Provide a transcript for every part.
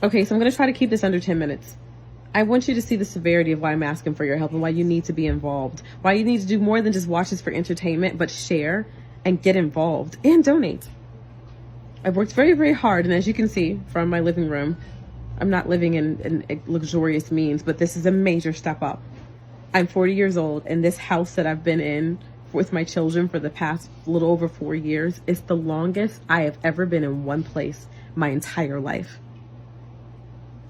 Okay, so I'm going to try to keep this under 10 minutes. I want you to see the severity of why I'm asking for your help and why you need to be involved. Why you need to do more than just watch this for entertainment, but share and get involved and donate. I've worked very, very hard. And as you can see from my living room, I'm not living in luxurious means, but this is a major step up. I'm 40 years old, and this house that I've been in with my children for the past little over 4 years is the longest I have ever been in one place my entire life.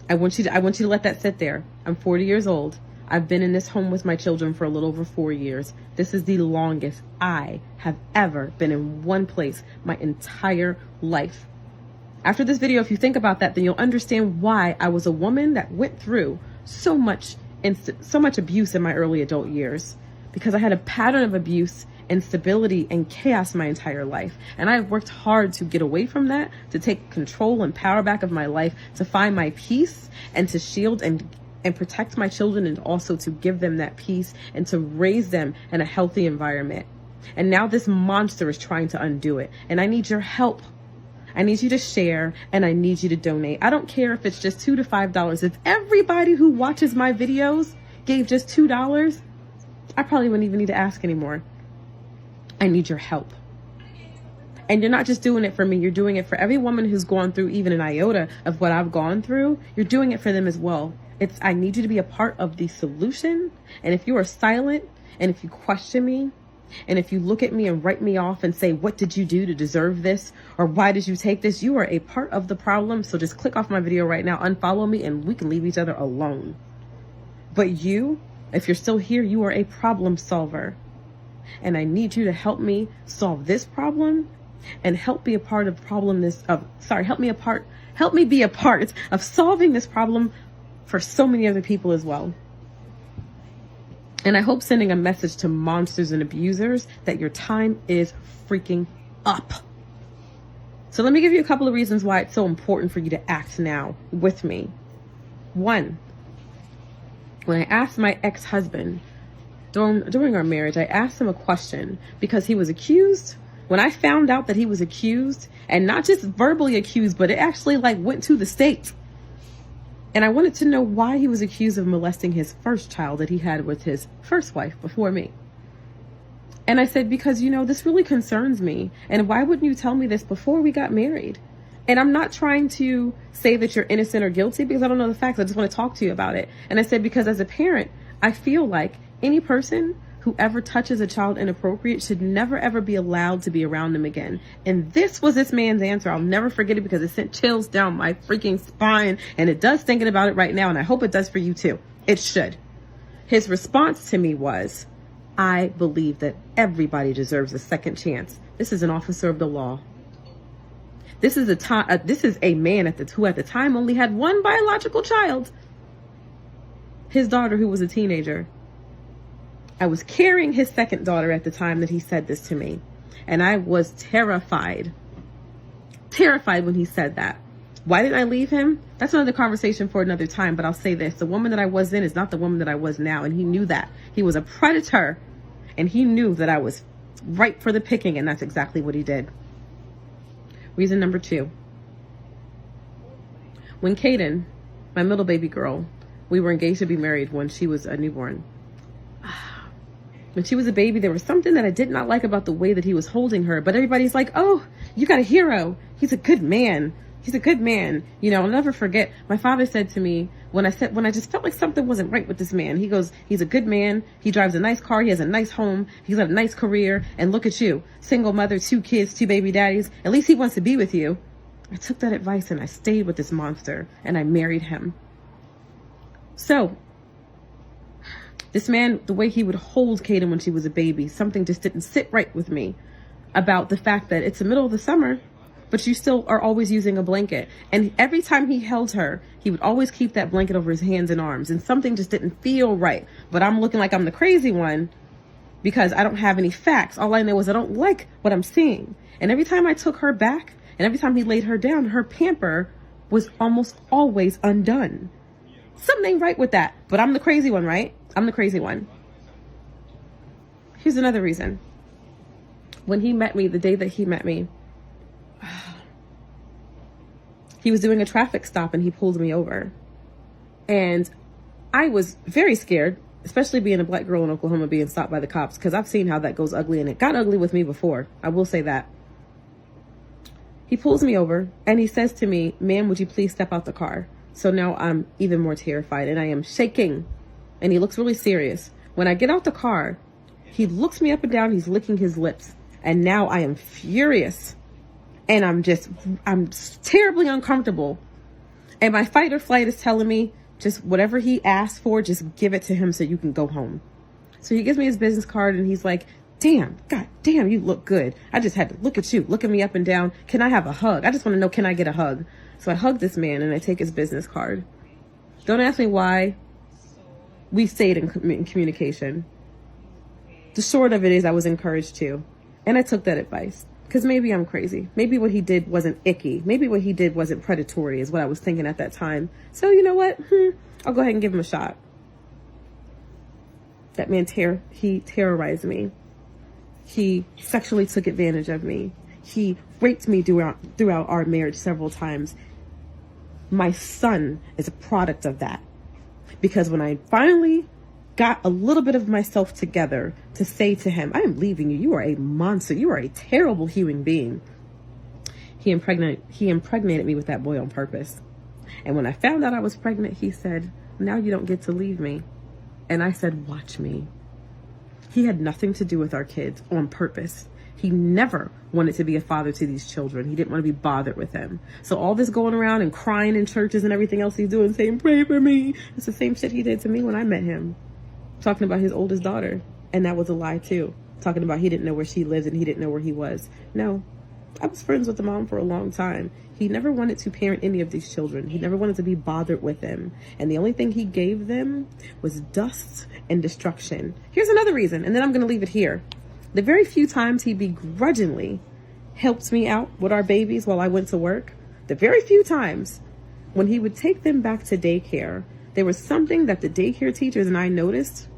I want you to let that sit there. I'm 40 years old. I've been in this home with my children for a little over 4 years. This is the longest I have ever been in one place my entire life. After this video, if you think about that, then you'll understand why I was a woman that went through so much abuse in my early adult years, because I had a pattern of abuse, instability, and chaos my entire life. And I've worked hard to get away from that, to take control and power back of my life, to find my peace, and to shield and protect my children, and also to give them that peace and to raise them in a healthy environment. And now this monster is trying to undo it. And I need your help. I need you to share, and I need you to donate. I don't care if it's just $2 to $5. If everybody who watches my videos gave just $2, I probably wouldn't even need to ask anymore. I need your help. And you're not just doing it for me. You're doing it for every woman who's gone through even an iota of what I've gone through. You're doing it for them as well. I need you to be a part of the solution. And if you are silent, and if you question me, and if you look at me and write me off and say, what did you do to deserve this? Or why did you take this? You are a part of the problem. So just click off my video right now, unfollow me, and we can leave each other alone. But you, if you're still here, you are a problem solver. And I need you to help me solve this problem, and help me be a part of solving this problem for so many other people as well. And I hope sending a message to monsters and abusers that your time is freaking up. So let me give you a couple of reasons why it's so important for you to act now with me. 1, when I asked my ex-husband during our marriage, I asked him a question because he was accused. When I found out that he was accused, and not just verbally accused, but it actually went to the state. And I wanted to know why he was accused of molesting his first child that he had with his first wife before me. And I said, because, this really concerns me. And why wouldn't you tell me this before we got married? And I'm not trying to say that you're innocent or guilty, because I don't know the facts. I just want to talk to you about it. And I said, because as a parent, I feel like any person who ever touches a child inappropriate should never, ever be allowed to be around them again. And this was this man's answer. I'll never forget it because it sent chills down my freaking spine. And it does thinking about it right now. And I hope it does for you too. It should. His response to me was, I believe that everybody deserves a second chance. This is an officer of the law. This is a man who at the time only had one biological child. His daughter, who was a teenager. I was carrying his second daughter at the time that he said this to me. And I was terrified. Terrified when he said that. Why didn't I leave him? That's another conversation for another time. But I'll say this. The woman that I was in is not the woman that I was now. And he knew that. He was a predator. And he knew that I was ripe for the picking. And that's exactly what he did. Reason number 2. When Kaden, my middle baby girl, we were engaged to be married when she was a newborn. When she was a baby, there was something that I did not like about the way that he was holding her. But everybody's like, oh, you got a hero. He's a good man. He's a good man. I'll never forget. My father said to me when I just felt like something wasn't right with this man, he goes, he's a good man. He drives a nice car. He has a nice home. He's got a nice career. And look at you, single mother, 2 kids, 2 baby daddies. At least he wants to be with you. I took that advice and I stayed with this monster and I married him. So this man, the way he would hold Kaden when she was a baby, something just didn't sit right with me about the fact that it's the middle of the summer, but you still are always using a blanket. And every time he held her, he would always keep that blanket over his hands and arms. And something just didn't feel right. But I'm looking like I'm the crazy one because I don't have any facts. All I know is I don't like what I'm seeing. And every time I took her back and every time he laid her down, her pamper was almost always undone. Something ain't right with that. But I'm the crazy one, right? I'm the crazy one. Here's another reason. When he met me, the day that he met me, He was doing a traffic stop and he pulled me over. And I was very scared, especially being a black girl in Oklahoma being stopped by the cops, because I've seen how that goes ugly, and it got ugly with me before. I will say that. He pulls me over and he says to me, "Ma'am, would you please step out the car?" So now I'm even more terrified and I am shaking, and he looks really serious. When I get out the car, he looks me up and down. He's licking his lips, and now I am furious, and I'm terribly uncomfortable. And my fight or flight is telling me, just whatever he asked for, just give it to him so you can go home. So he gives me his business card and he's like, God damn, you look good. I just had to look at you, looking me up and down. Can I have a hug? I just want to know, can I get a hug? So I hug this man and I take his business card. Don't ask me why. We stayed in communication. The short of it is I was encouraged to. And I took that advice. Because maybe I'm crazy. Maybe what he did wasn't icky. Maybe what he did wasn't predatory is what I was thinking at that time. So you know what? I'll go ahead and give him a shot. That man, he terrorized me. He sexually took advantage of me. He raped me throughout our marriage several times. My son is a product of that. Because when I finally got a little bit of myself together to say to him, "I am leaving you. You are a monster. You are a terrible human being," he impregnated me with that boy on purpose. And when I found out I was pregnant, he said, "Now you don't get to leave me." And I said, "Watch me." He had nothing to do with our kids on purpose. He never wanted to be a father to these children. He didn't want to be bothered with them. So all this going around and crying in churches and everything else he's doing, saying, "Pray for me," it's the same shit he did to me when I met him. Talking about his oldest daughter. And that was a lie too. Talking about he didn't know where she lived and he didn't know where he was. No, I was friends with the mom for a long time. He never wanted to parent any of these children. He never wanted to be bothered with them. And the only thing he gave them was dust and destruction. Here's another reason, and then I'm going to leave it here. The very few times he begrudgingly helped me out with our babies while I went to work, the very few times when he would take them back to daycare, there was something that the daycare teachers and I noticed.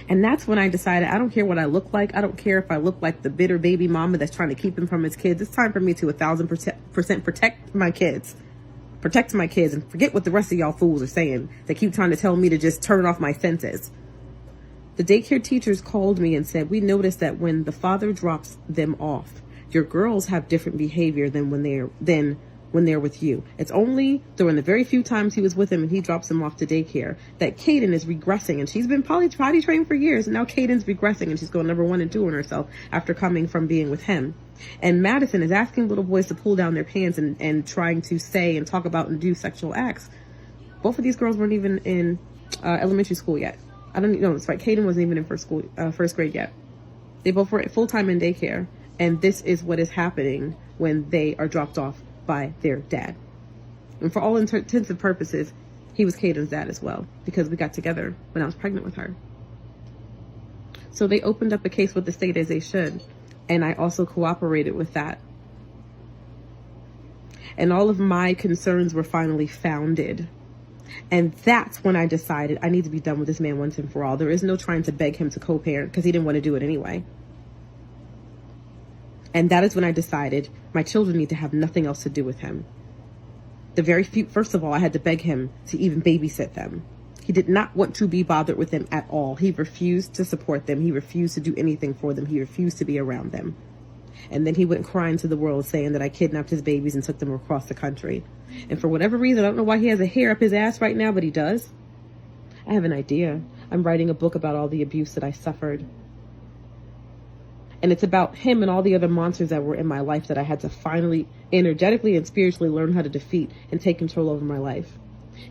And that's when I decided, I don't care what I look like. I don't care if I look like the bitter baby mama that's trying to keep him from his kids. It's time for me to 1,000% protect my kids. Protect my kids and forget what the rest of y'all fools are saying. They keep trying to tell me to just turn off my senses. The daycare teachers called me and said, "We noticed that when the father drops them off, your girls have different behavior than when they're with you. It's only during the very few times he was with him and he drops them off to daycare that Kaden is regressing." And she's been potty trained for years. And now Kaden's regressing and she's going number 1 and 2 on herself after coming from being with him. And Madison is asking little boys to pull down their pants and trying to say and talk about and do sexual acts. Both of these girls weren't even in elementary school yet. I don't know. It's right. Kaden wasn't even in first grade yet. They both were full-time in daycare. And this is what is happening when they are dropped off by their dad. And for all intents and purposes, he was Kaden's dad as well, because we got together when I was pregnant with her. So they opened up a case with the state, as they should. And I also cooperated with that. And all of my concerns were finally founded. And that's when I decided I need to be done with this man once and for all. There is no trying to beg him to co-parent because he didn't want to do it anyway. And that is when I decided my children need to have nothing else to do with him. First of all, I had to beg him to even babysit them. He did not want to be bothered with them at all. He refused to support them. He refused to do anything for them. He refused to be around them. And then he went crying to the world saying that I kidnapped his babies and took them across the country. And for whatever reason, I don't know why he has a hair up his ass right now, but he does. I have an idea. I'm writing a book about all the abuse that I suffered. And it's about him and all the other monsters that were in my life that I had to finally energetically and spiritually learn how to defeat and take control over my life.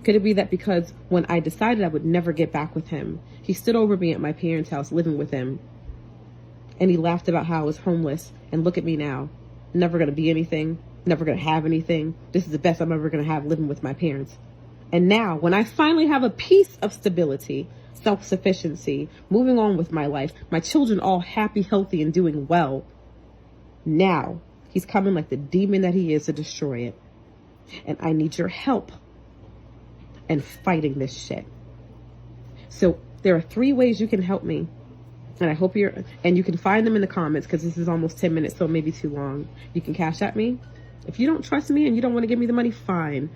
Could it be that because when I decided I would never get back with him, he stood over me at my parents' house living with him, and he laughed about how I was homeless, and look at me now, never going to be anything, never going to have anything. This is the best I'm ever going to have living with my parents. And now when I finally have a piece of stability, self-sufficiency, moving on with my life, my children all happy, healthy, and doing well, now he's coming like the demon that he is to destroy it. And I need your help in fighting this shit. So there are 3 ways you can help me. And I hope and you can find them in the comments because this is almost 10 minutes, so maybe too long. You can Cash at me. If you don't trust me and you don't want to give me the money, fine.